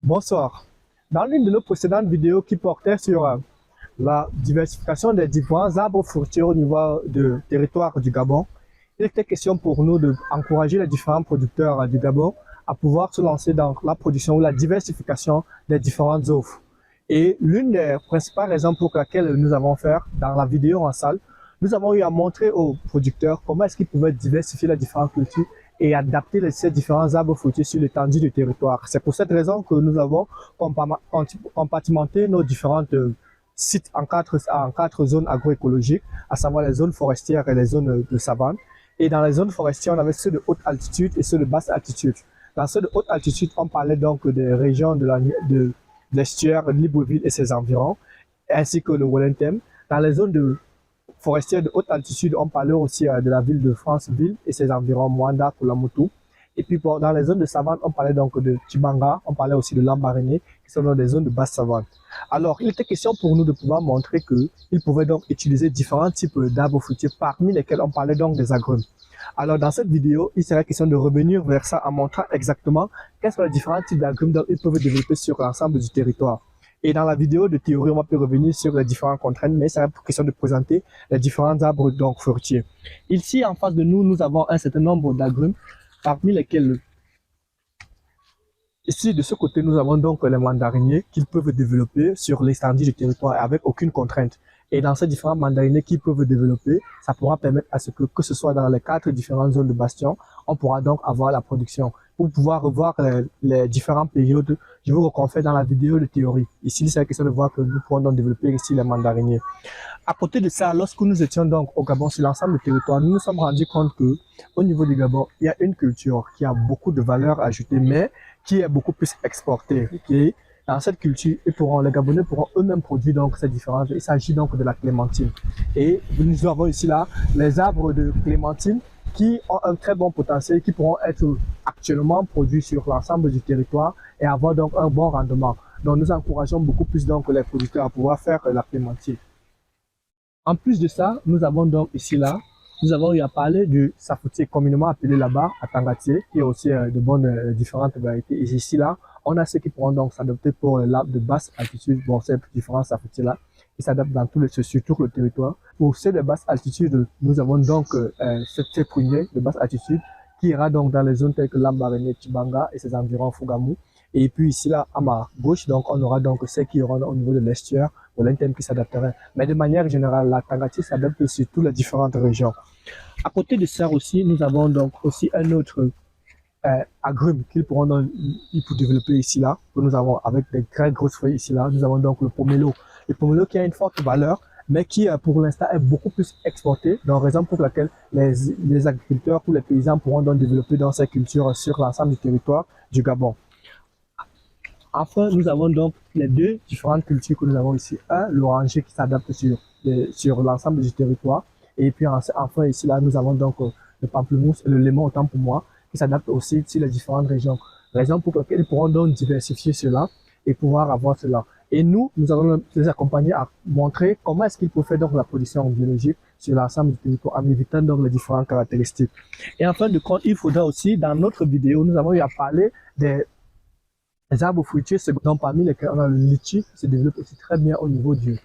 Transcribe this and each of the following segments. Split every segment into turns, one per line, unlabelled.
Bonsoir. Dans l'une de nos précédentes vidéos qui portait sur la diversification des différents arbres fruitiers au niveau du territoire du Gabon, il était question pour nous d'encourager les différents producteurs du Gabon à pouvoir se lancer dans la production ou la diversification des différentes offres. Et l'une des principales raisons pour laquelle nous avons fait dans la vidéo en salle, nous avons eu à montrer aux producteurs comment est-ce qu'ils pouvaient diversifier les différentes cultures et adapter ces différents arbres fruitiers sur l'étendue du territoire. C'est pour cette raison que nous avons compartimenté nos différentes sites en quatre zones agroécologiques, à savoir les zones forestières et les zones de savane. Et dans les zones forestières, on avait ceux de haute altitude et ceux de basse altitude. Dans ceux de haute altitude, on parlait donc des régions de l'estuaire, de Libreville et ses environs, ainsi que le Wellington. Dans les zones forestières de haute altitude, on parlait aussi de la ville de Franceville et ses environs, Moanda, Koulamoutou. Et puis dans les zones de savane, on parlait donc de Tibanga, on parlait aussi de Lambaréné, qui sont des zones de basse savane. Alors, il était question pour nous de pouvoir montrer qu'ils pouvaient donc utiliser différents types d'arbres fruitiers, parmi lesquels on parlait donc des agrumes. Alors, dans cette vidéo, il serait question de revenir vers ça en montrant exactement quels sont les différents types d'agrumes qu'ils peuvent développer sur l'ensemble du territoire. Et dans la vidéo de théorie, on va plus revenir sur les différentes contraintes, mais c'est question de présenter les différents arbres donc fruitiers. Ici, en face de nous, nous avons un certain nombre d'agrumes, parmi lesquels, ici, de ce côté, nous avons donc les mandariniers qu'ils peuvent développer sur l'étendue du territoire avec aucune contrainte. Et dans ces différents mandariniers qu'ils peuvent développer, ça pourra permettre à ce que ce soit dans les 4 différentes zones de bastion, on pourra donc avoir la production. Pour pouvoir revoir les différentes périodes, je vous reconfère dans la vidéo de théorie. Ici, c'est la question de voir que nous pourrons donc développer ici les mandariniers. À côté de ça, lorsque nous étions donc au Gabon, sur l'ensemble du territoire, nous nous sommes rendus compte que au niveau du Gabon, il y a une culture qui a beaucoup de valeur ajoutée, mais qui est beaucoup plus exportée. Okay? Dans cette culture, les Gabonais pourront eux-mêmes produire donc ces différences. Il s'agit donc de la clémentine. Et nous avons ici là les arbres de clémentine qui ont un très bon potentiel, qui pourront être actuellement produits sur l'ensemble du territoire et avoir donc un bon rendement. Donc nous encourageons beaucoup plus donc les producteurs à pouvoir faire la clémentine. En plus de ça, nous avons donc ici là, nous avons eu à parler du safoutier communément appelé là-bas à Tangatier, qui est aussi de bonnes différentes variétés. Et ici là, on a ceux qui pourront donc s'adapter pour l'arbre de basse altitude. Bon, ces différents safoutiers là, qui s'adaptent dans sur tout le territoire. Pour ceux de basse altitude, nous avons donc cette prunier de basse altitude qui ira donc dans les zones telles que Lambaréné, Tibanga et ses environs, Fougamou. Et puis ici là, à ma gauche, donc on aura donc ceux qui auront au niveau de l'estuaire, ou l'interne qui s'adapterait. Mais de manière générale, la Tangatier s'adapte sur toutes les différentes régions. À côté de ça aussi, nous avons donc aussi un autre agrumes qu'ils pourront donc développer ici là, que nous avons avec des très grosses feuilles ici là. Nous avons donc le pomelo. Le pomelo qui a une forte valeur, mais qui pour l'instant est beaucoup plus exporté, donc raison pour laquelle les agriculteurs ou les paysans pourront donc développer dans ces cultures sur l'ensemble du territoire du Gabon. Enfin, nous avons donc les deux différentes cultures que nous avons ici. Un, l'oranger qui s'adapte sur l'ensemble du territoire. Et puis enfin ici là, nous avons donc le pamplemousse et le lemon autant pour moi, qui s'adaptent aussi sur les différentes régions. Raison pour laquelle ils pourront donc diversifier cela et pouvoir avoir cela. Et nous allons les accompagner à montrer comment est-ce qu'ils peuvent faire donc la production biologique sur l'ensemble du territoire en évitant donc les différentes caractéristiques. Et en fin de compte, il faudra aussi, dans notre vidéo, nous avons eu à parler des arbres fruitiers, dont parmi lesquels on a le litchi, qui se développe aussi très bien au niveau du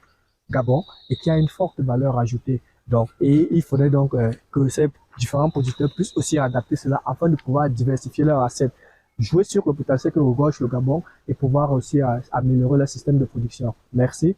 Gabon et qui a une forte valeur ajoutée. Donc, et il faudrait donc que ces différents producteurs puissent aussi adapter cela afin de pouvoir diversifier leur assiette, jouer sur le potentiel que regorge le Gabon et pouvoir aussi améliorer leur système de production. Merci.